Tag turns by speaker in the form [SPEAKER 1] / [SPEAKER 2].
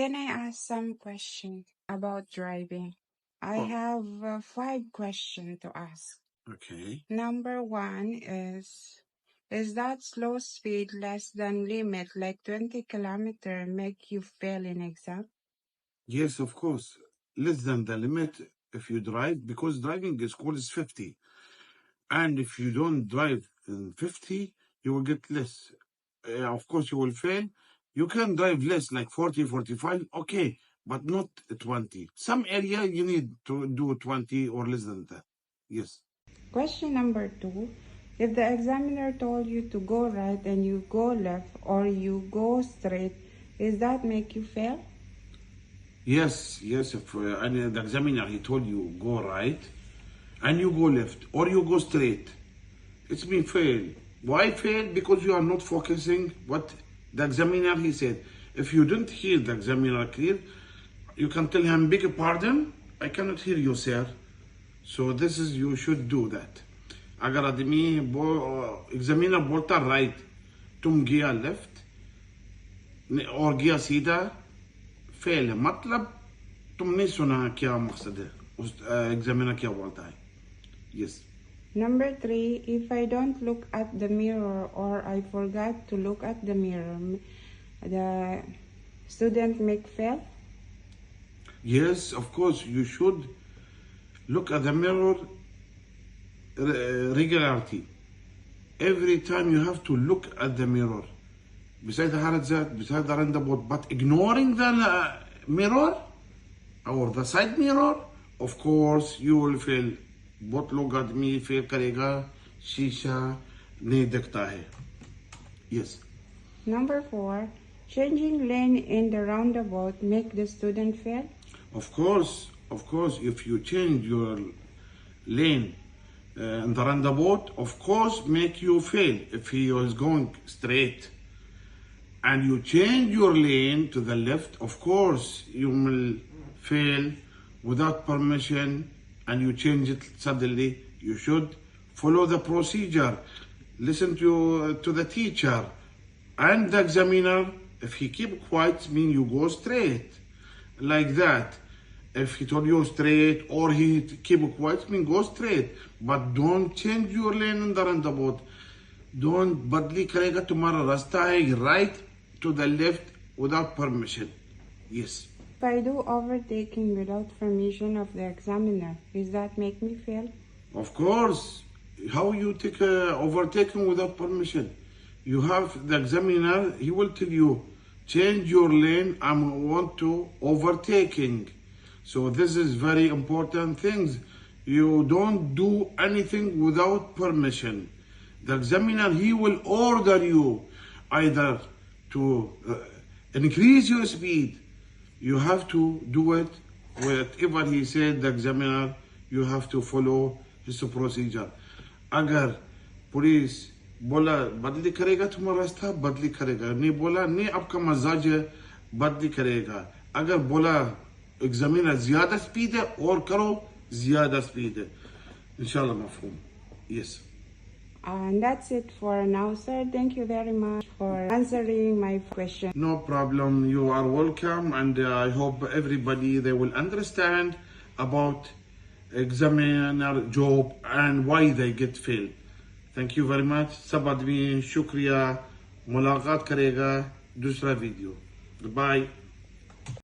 [SPEAKER 1] Can I ask some questions about driving? I
[SPEAKER 2] Oh,
[SPEAKER 1] have 5 questions to ask.
[SPEAKER 2] okay.
[SPEAKER 1] Number one is that slow speed less than limit, like 20 kilometer, make you fail in exam?
[SPEAKER 2] Yes, of course. Less than the limit if you drive, because driving school is 50. And if you don't drive in 50, you will get less. Of course, you will fail. You can drive less, like 40, 45, okay, but not 20. Some area you need to do 20 or less than that. Yes.
[SPEAKER 1] Question number two, if the examiner told you to go right and you go left or you go straight, is that make you fail?
[SPEAKER 2] Yes, yes. If and the examiner he told you go right and you go left or you go straight, it's been fail. Why fail? Because you are not focusing what the examiner he said. If you didn't hear the examiner clear, you can tell him, beg your pardon, I cannot hear you, sir. So this is you should do that. अगर आदमी examiner बोलता right, तुम गया left और गया सीधा, fail है. मतलब तुमने सुना क्या मकसद है, उस examiner क्या बोलता है. Yes.
[SPEAKER 1] Number three, if I don't look at the mirror or I forgot to look at the mirror, the student make fail?
[SPEAKER 2] Yes, of course, you should look at the mirror regularly. Every time you have to look at the mirror. Besides the haradzat, besides the roundabout, but ignoring the mirror or the side mirror, of course, you will fail. बहुत लोग आदमी fail करेगा, शीशा नहीं दिखता है. Yes.
[SPEAKER 1] Number four, changing lane in the roundabout make the student fail?
[SPEAKER 2] Of course, if you change your lane in the roundabout, of course, make you fail. If he is going straight and you change your lane to the left, of course, you will fail without permission. And you change it suddenly, you should follow the procedure. Listen to the teacher and the examiner. If he keep quiet, mean you go straight. Like that. If he told you straight or he keep quiet, mean go straight. But don't change your lane in the roundabout. Don't badli karega tumhara rasta hai right to the left without permission. Yes.
[SPEAKER 1] If I do overtaking without permission of the examiner, does that make me fail?
[SPEAKER 2] Of course. How you take overtaking without permission? You have the examiner, he will tell you, change your lane, I want to overtaking. So this is very important things. You don't do anything without permission. The examiner, he will order you either to increase your speed. You have to do it whatever he said, the examiner, you have to follow his procedure. अगर police बोला बदली करेगा तुम्हारा रास्ता, बदली करेगा. नहीं बोला नहीं आपका मजाज बदली करेगा. अगर बोला एग्जामिनर ज्यादा स्पीड है और करो ज्यादा स्पीड है. इंशाल्लाह मफहूम. Yes.
[SPEAKER 1] And that's it for now, sir. Thank you very much for answering my question.
[SPEAKER 2] No problem. You are welcome, and I hope everybody they will understand about examiner job and why they get failed. Thank you very much. सब आदमी शुक्रिया. मुलाकात करेगा दूसरा video. Bye.